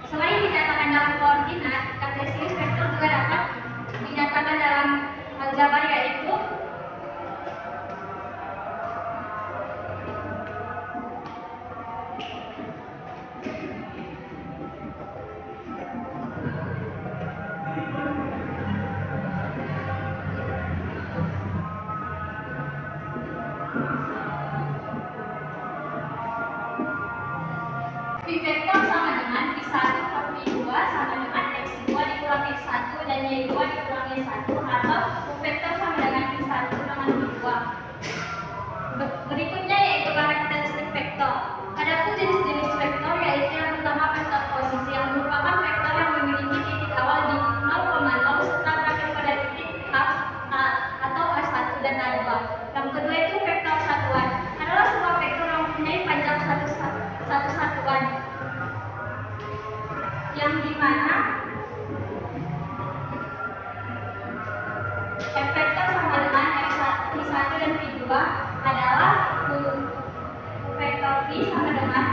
Selain dinyatakan dalam koordinat, kartesius vektor juga dapat dinyatakan dalam aljabar, yaitu V vektor sama dengan V1 per V2 sama dengan X2 dikurangi X1 dan Y2 dikurangi Y1, atau U vektor sama dengan V1 dengan V2. Berikutnya yaitu karakteristik vektor. Adapun jenis-jenis vektor yaitu yang pertama vektor posisi, yang merupakan vektor yang memiliki titik awal di 0,0 serta berakhir pada titik A atau A1 dan A2. Yang kedua itu vektor satuan, adalah sebuah vektor yang mempunyai panjang satu satuan, yang dimana F vektor sama dengan V1 dan V2 adalah U vektor V sama dengan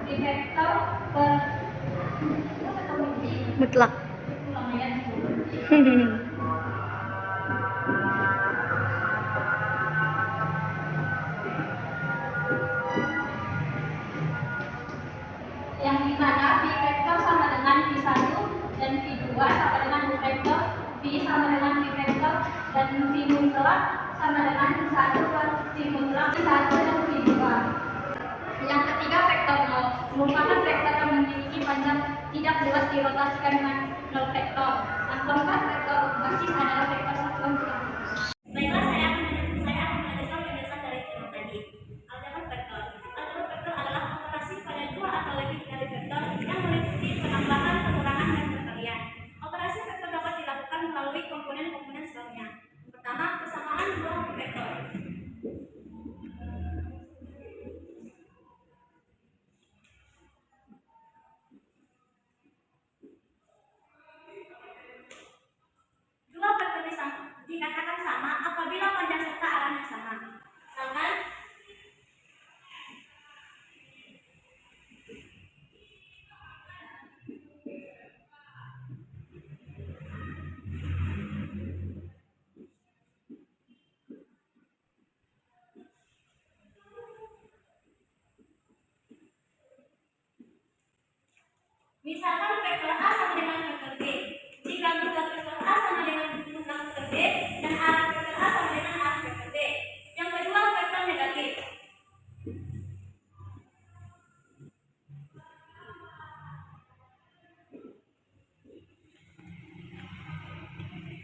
V vektor per mutlak. yang dimana V vektor sama dengan V1 dan V2 sama dengan U vektor V sama dengan V vektor dan V mutlak sama dengan V1 per V mutlak V1 dan V2. Yang ketiga vektor 0 merupakan vektor yang memiliki panjang tidak jelas dirotasikan dengan 0 vektor. Yang keempat vektor basis adalah vektor satuan kurang. Baiklah, saya akan melanjutkan penjelasan dari teori tadi. Aljabar vektor. Aljabar vektor adalah operasi pada dua atau lebih dari vektor yang meliputi penambahan, pengurangan, dan perkalian. Operasi vektor dapat dilakukan melalui komponen-komponen selanjutnya. Pertama, persamaan dua vektor. Dua vektor dikatakan sama apabila panjang serta arahnya sama. Misalkan vektor A sama dengan vektor B. Jika mutlak vektor A sama dengan mutlak vektor B dan arah vektor A sama dengan arah vektor B. Yang kedua, vektor negatif.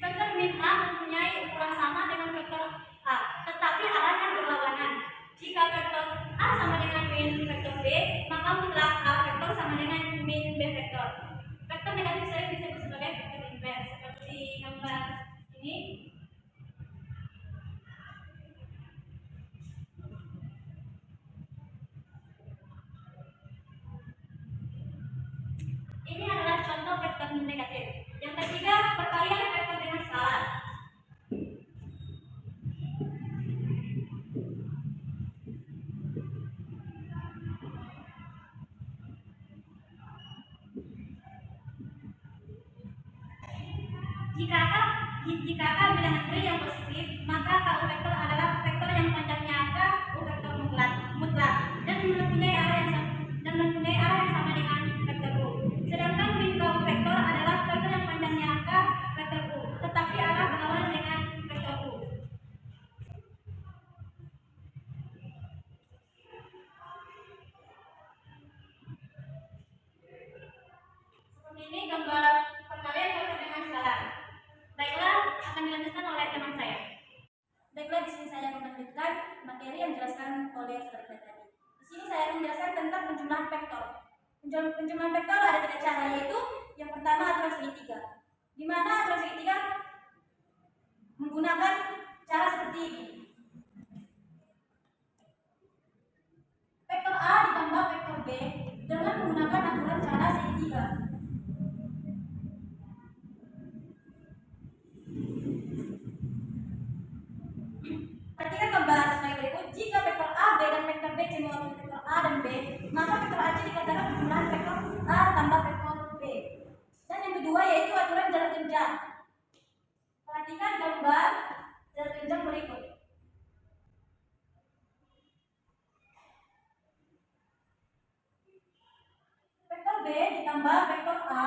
Vektor min A mempunyai ukuran sama dengan vektor A, tetapi arahnya berlawanan. Jika vektor A sama dengan min vektor B, maka mutlak A vektor sama dengan min B vektor. Vektor negatif sering disebut sebagai vektor invers, seperti gambar ini. Ini adalah contoh vektor negatif. Yang ketiga, perkalian vektor dengan skalar. Jika K bilangan real yang positif, maka K vektor adalah vektor yang panjangnya K U vektor mutlak dan mempunyai arah yang sama dengan vektor U. Sedangkan min K U vektor adalah vektor yang panjangnya K vektor U, tetapi arah berlawanan dengan vektor U. Seperti ini gambar perkalian vektor dengan skalar. Baiklah, akan dilanjutkan oleh teman saya. Baiklah, di sini saya akan melanjutkan materi yang dijelaskan oleh saudara tadi. Di sini saya akan menjelaskan tentang penjumlahan vektor. Penjumlahan vektor ada tiga cara, yaitu yang pertama aturan segitiga, di mana aturan segitiga menggunakan cara seperti ini. Vektor A ditambah vektor B dengan menggunakan aturan cara segitiga. Perhatikan gambar sebagai berikut. Jika vektor A, B, dan vektor B cuma vektor A dan B, maka vektor AC dikatakan penjumlahan vektor A tambah vektor B. ditambah vektor A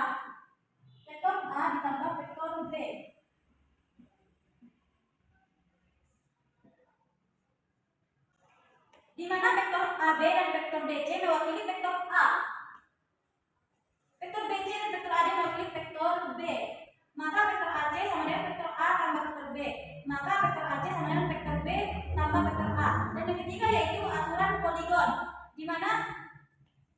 ditambah vektor B. Di mana vektor AB dan vektor BC mewakili vektor A. Vektor BC dan vektor AD mewakili vektor B. Maka vektor AC sama dengan vektor A tambah vektor B. Maka vektor AC sama dengan vektor B tambah vektor A. Dan yang ketiga yaitu aturan poligon, di mana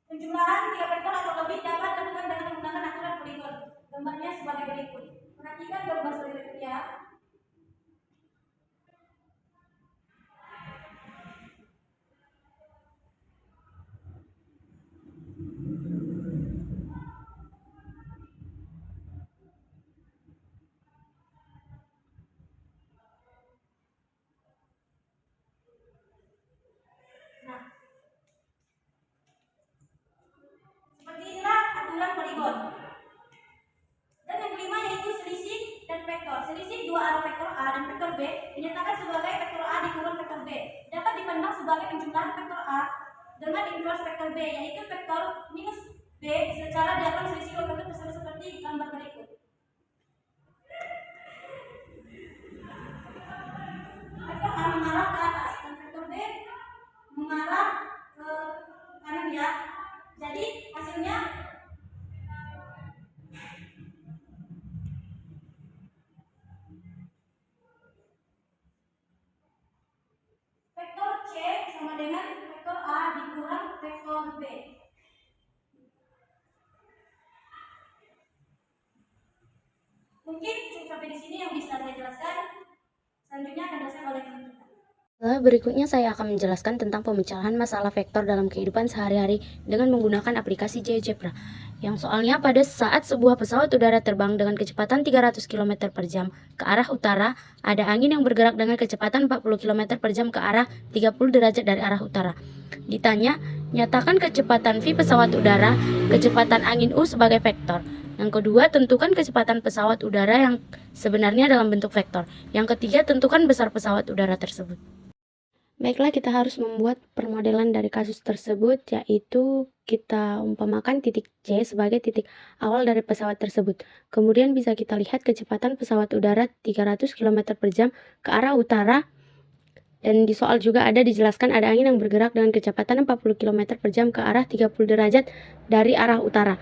penjumlahan tiga vektor atau lebih dapat dilakukan dengan menggunakan aturan poligon. Gambarnya sebagai berikut. Perhatikan gambar sebagai berikut ya. Nah, seperti inilah aturan poligon. Dan yang kelima yaitu selisih dan vektor. Selisih dua arah vektor A dan vektor B dinyatakan sebagai vektor A dikurang vektor B. Dapat dipandang sebagai penjumlahan vektor A dengan inverse vektor B, yaitu vektor minus B secara diagram selisih dua vektor tersebut seperti gambar berikut. Vektor A mengarah ke atas dan vektor B mengarah ke kanan ya. Jadi hasilnya vektor C sama dengan vektor A dikurang vektor B. Mungkin cukup sampai di sini yang bisa saya jelaskan. Selanjutnya akan dijelaskan oleh teman-teman. Berikutnya saya akan menjelaskan tentang pemecahan masalah vektor dalam kehidupan sehari-hari dengan menggunakan aplikasi GeoGebra. Yang soalnya pada saat sebuah pesawat udara terbang dengan kecepatan 300 km per jam ke arah utara, ada angin yang bergerak dengan kecepatan 40 km per jam ke arah 30 derajat dari arah utara. Ditanya, nyatakan kecepatan V pesawat udara, kecepatan angin U sebagai vektor. Yang kedua, tentukan kecepatan pesawat udara yang sebenarnya dalam bentuk vektor. Yang ketiga, tentukan besar pesawat udara tersebut. Baiklah, kita harus membuat permodelan dari kasus tersebut, yaitu kita umpamakan titik C sebagai titik awal dari pesawat tersebut. Kemudian bisa kita lihat kecepatan pesawat udara 300 km per jam ke arah utara. Dan di soal juga ada dijelaskan ada angin yang bergerak dengan kecepatan 40 km per jam ke arah 30 derajat dari arah utara.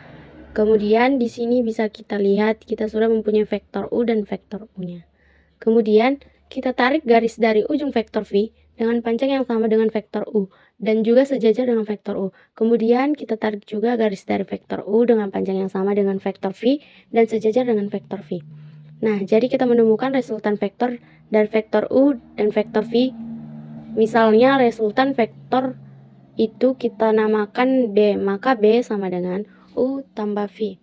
Kemudian di sini bisa kita lihat kita sudah mempunyai vektor U dan vektor U-nya. Kemudian kita tarik garis dari ujung vektor V dengan panjang yang sama dengan vektor U dan juga sejajar dengan vektor U. Kemudian kita tarik juga garis dari vektor U dengan panjang yang sama dengan vektor V dan sejajar dengan vektor V. Nah, jadi kita menemukan resultan vektor dari vektor U dan vektor V. Misalnya resultan vektor itu kita namakan B, maka B sama dengan U tambah V.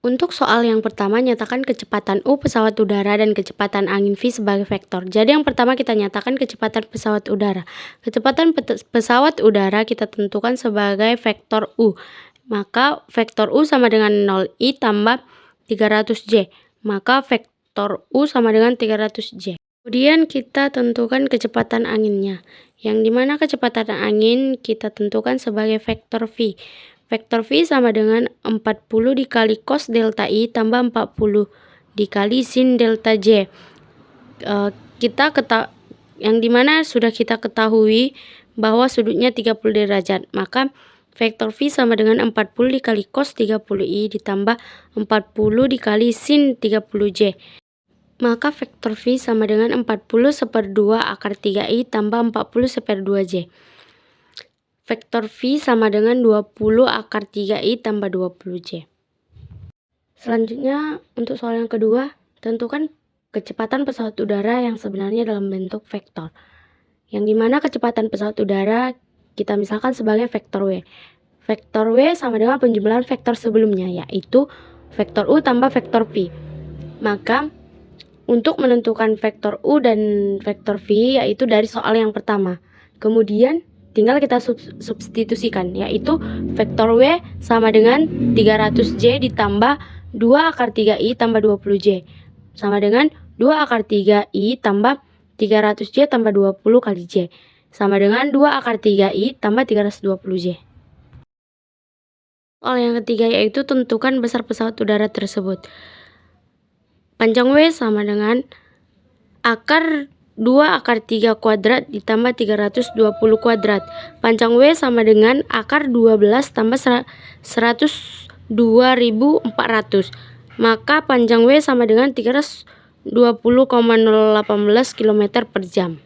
Untuk soal yang pertama, nyatakan kecepatan U pesawat udara dan kecepatan angin V sebagai vektor. Jadi yang pertama kita nyatakan kecepatan pesawat udara. Kecepatan pesawat udara kita tentukan sebagai vektor U. Maka vektor U sama dengan 0I tambah 300J. Maka vektor U sama dengan 300J. Kemudian kita tentukan kecepatan anginnya. Yang dimana kecepatan angin kita tentukan sebagai vektor V. Vektor V sama dengan 40 dikali cos delta I tambah 40 dikali sin delta J. Yang dimana sudah kita ketahui bahwa sudutnya 30 derajat. Maka vektor V sama dengan 40 dikali cos 30I ditambah 40 dikali sin 30J. Maka vektor V sama dengan 40/2 akar 3I tambah 40/2J. Vektor V sama dengan 20 akar 3I tambah 20J. Selanjutnya untuk soal yang kedua, tentukan kecepatan pesawat udara yang sebenarnya dalam bentuk vektor. Yang dimana kecepatan pesawat udara kita misalkan sebagai vektor W. Vektor W sama dengan penjumlahan vektor sebelumnya, yaitu vektor U tambah vektor V. Maka untuk menentukan vektor U dan vektor V yaitu dari soal yang pertama. Kemudian tinggal kita substitusikan, yaitu vektor W sama dengan 300J ditambah 2 akar 3I tambah 20J. Sama dengan 2 akar 3I tambah 300J tambah 20 kali J. Sama dengan 2 akar 3I tambah 320J. Soal yang ketiga yaitu tentukan besar pesawat udara tersebut. Panjang W sama dengan akar 2 akar 3 kuadrat ditambah 320 kuadrat. Panjang W sama dengan akar 12 tambah 102.400. Maka panjang W sama dengan 320,018 km per jam.